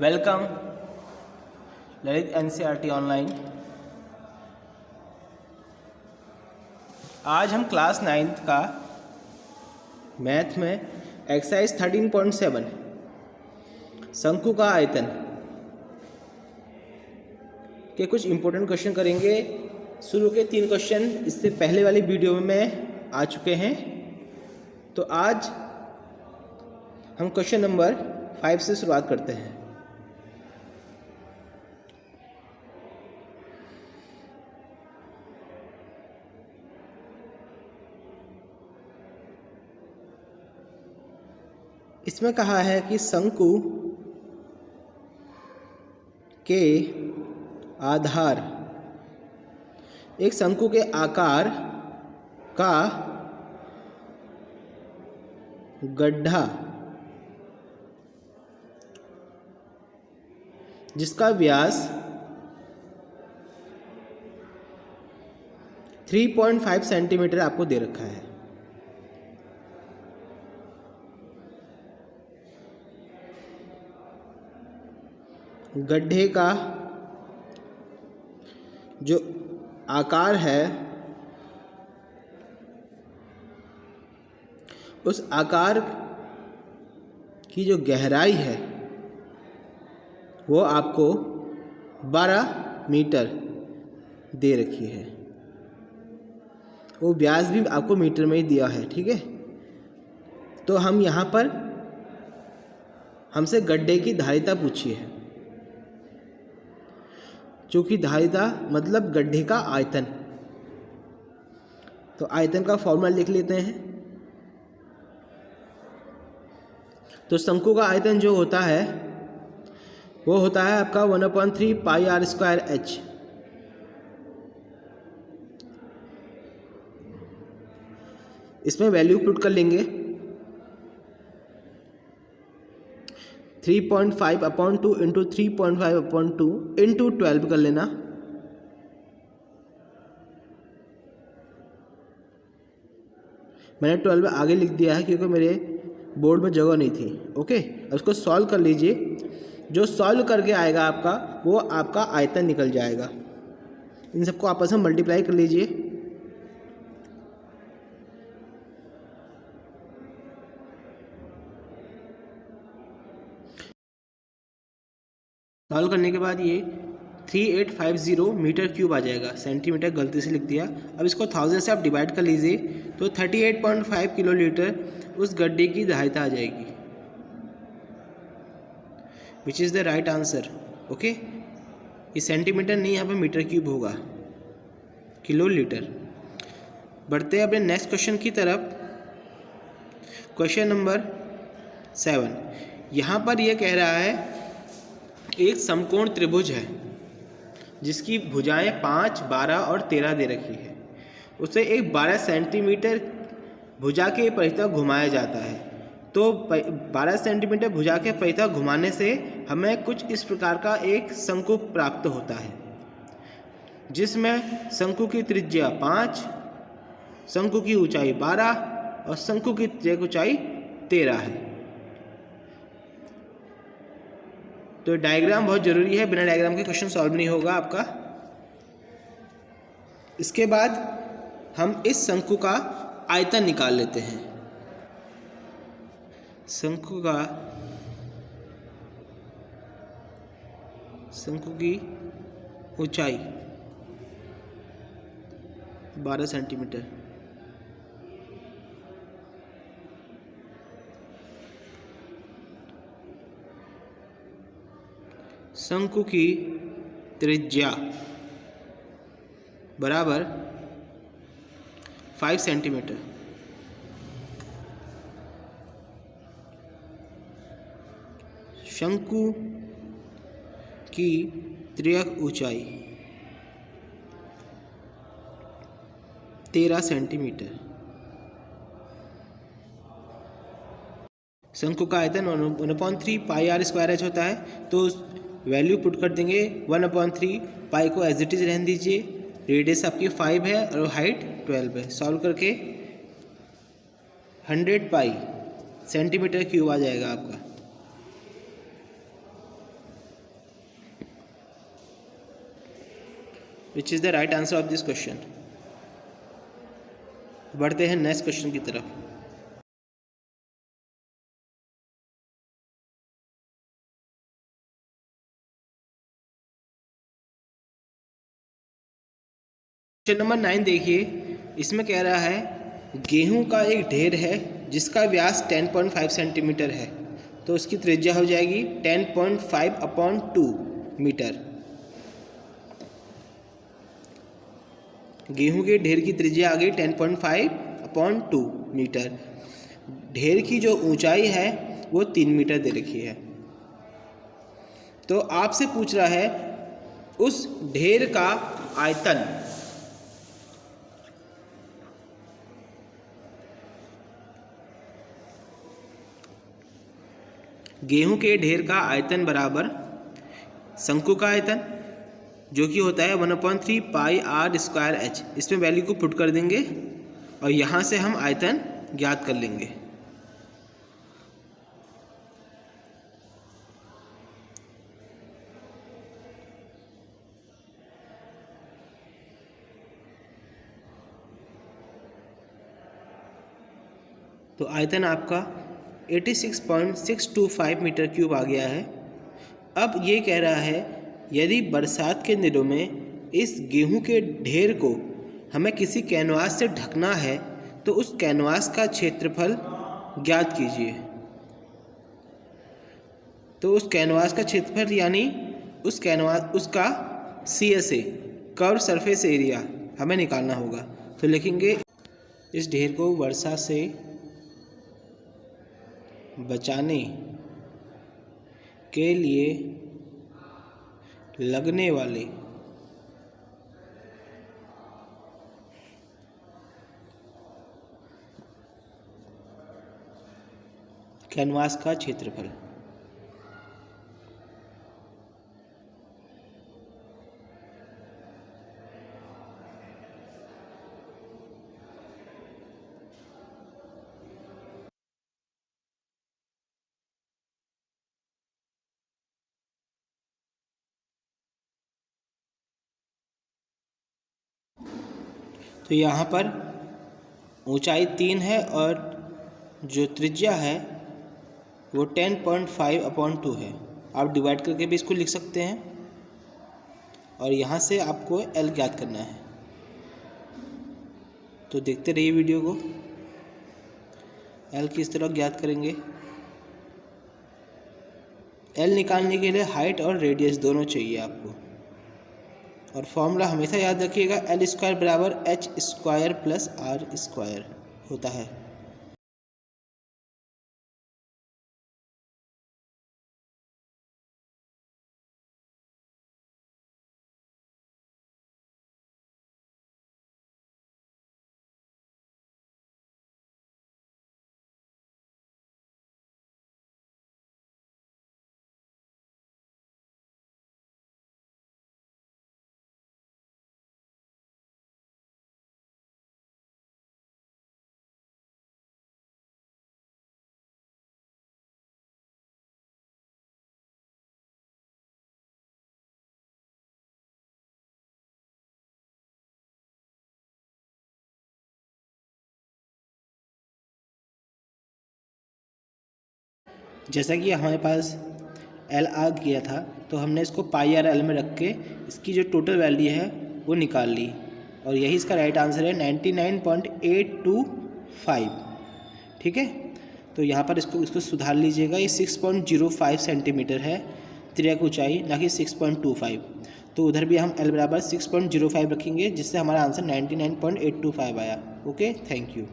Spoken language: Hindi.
Welcome Lalit NCERT online. आज हम क्लास 9th का मैथ में एक्सरसाइज 13.7 शंकु का आयतन के कुछ इम्पोर्टेंट क्वेश्चन करेंगे। शुरू के 3 क्वेश्चन इससे पहले वाली वीडियो में आ चुके हैं, तो आज हम क्वेश्चन नंबर 5 से शुरुआत करते हैं। इसमें कहा है कि शंकु के आधार, एक शंकु के आकार का गड्ढा जिसका व्यास 3.5 सेंटीमीटर आपको दे रखा है। गड्ढे का जो आकार है उस आकार की जो गहराई है वो आपको 12 मीटर दे रखी है। वो व्यास भी आपको मीटर में ही दिया है, ठीक है। तो हम यहाँ पर हमसे गड्ढे की धारिता पूछी है, चूँकि धारिता मतलब गड्ढे का आयतन। तो आयतन का फॉर्मूला लिख लेते हैं। तो शंकु का आयतन जो होता है वो होता है आपका 1/3 पाई आर स्क्वायर एच। इसमें वैल्यू पुट कर लेंगे। 3.5/2 इंटू 3.5/2 इंटू 12 कर लेना। मैंने 12 आगे लिख दिया है क्योंकि मेरे बोर्ड में जगह नहीं थी। ओके, उसको सॉल्व कर लीजिए। जो सॉल्व करके आएगा आपका वो आपका आयतन निकल जाएगा। इन सबको आपस में मल्टीप्लाई कर लीजिए। सॉल्व करने के बाद ये 3850 मीटर क्यूब आ जाएगा। सेंटीमीटर गलती से लिख दिया। अब इसको 1000 से आप डिवाइड कर लीजिए तो 38.5 किलोलीटर उस गड्ढे की धारिता आ जाएगी, which is the right answer. Okay, ये सेंटीमीटर नहीं, यहाँ पे मीटर क्यूब होगा, किलोलीटर। बढ़ते हैं अपने नेक्स्ट क्वेश्चन की तरफ। Question number 7। यहाँ पर यह कह रहा है एक समकोण त्रिभुज है जिसकी भुजाएं 5, 12 और 13 दे रखी है। उसे एक 12 सेंटीमीटर भुजा के परितः घुमाया जाता है। तो 12 सेंटीमीटर भुजा के परितः घुमाने से हमें कुछ इस प्रकार का एक शंकु प्राप्त होता है, जिसमें शंकु की त्रिज्या 5, शंकु की ऊंचाई 12 और शंकु की ऊंचाई 13 है। तो डायग्राम बहुत जरूरी है, बिना डायग्राम के क्वेश्चन सॉल्व नहीं होगा आपका। इसके बाद हम इस शंकु का आयतन निकाल लेते हैं। शंकु की ऊंचाई 12 सेंटीमीटर, शंकु की त्रिज्या बराबर 5 सेंटीमीटर। शंकु की त्रियक ऊंचाई 13 सेंटीमीटर। शंकु का आयतन 1/3 पाई आर स्क्वायर एच होता है। तो वैल्यू पुट कर देंगे। 1/3 पाई को एज इट इज रहने दीजिए। रेडियस आपकी 5 है और हाइट 12 है। सॉल्व करके 100 पाई सेंटीमीटर क्यूब आ जाएगा आपका। Which is the right answer of this question. बढ़ते हैं नेक्स्ट क्वेश्चन की तरफ। क्वेश्चन नंबर 9 देखिए, इसमें कह रहा है गेहूं का एक ढेर है जिसका व्यास 10.5 सेंटीमीटर है, तो उसकी त्रिज्या हो जाएगी 10.5/2 मीटर। गेहूं के ढेर की त्रिज्या आ गई 10.5/2 मीटर। ढेर की जो ऊंचाई है वो 3 मीटर दे रखी है। तो आपसे पूछ रहा है उस ढेर का आयतन। गेहूं के ढेर का आयतन बराबर शंकु का आयतन, जो कि होता है 1/3 पाई r स्क्वायर h। इसमें वैल्यू को पुट कर देंगे और यहाँ से हम आयतन ज्ञात कर लेंगे। तो आयतन आपका 86.625 मीटर क्यूब आ गया है। अब ये कह रहा है यदि बरसात के दिनों में इस गेहूं के ढेर को हमें किसी कैनवास से ढकना है तो उस कैनवास का क्षेत्रफल ज्ञात कीजिए। तो उस कैनवास का क्षेत्रफल यानी उस कैनवास उसका CSA कर्व सरफेस एरिया हमें निकालना होगा। तो लिखेंगे इस ढेर को वर्षा से बचाने के लिए लगने वाले कैनवास का क्षेत्रफल। तो यहाँ पर ऊंचाई 3 है और जो त्रिज्या है वो 10.5/2 है। आप डिवाइड करके भी इसको लिख सकते हैं और यहाँ से आपको L ज्ञात करना है। तो देखते रहिए वीडियो को। L किस तरह ज्ञात करेंगे? L निकालने के लिए हाइट और रेडियस दोनों चाहिए आपको। और फॉर्मूला हमेशा याद रखिएगा, L² बराबर H² प्लस R² होता है। जैसा कि हमारे पास L आ गया था तो हमने इसको πr/L में रख के इसकी जो टोटल वैल्यू है वो निकाल ली और यही इसका राइट आंसर है 99.825। ठीक है, तो यहाँ पर इसको सुधार लीजिएगा। ये 6.05 सेंटीमीटर है त्रिज्या की ऊंचाई, ना कि 6.25। तो उधर भी हम L बराबर 6.05 रखेंगे जिससे हमारा आंसर 99.825 आया। Okay, thank you.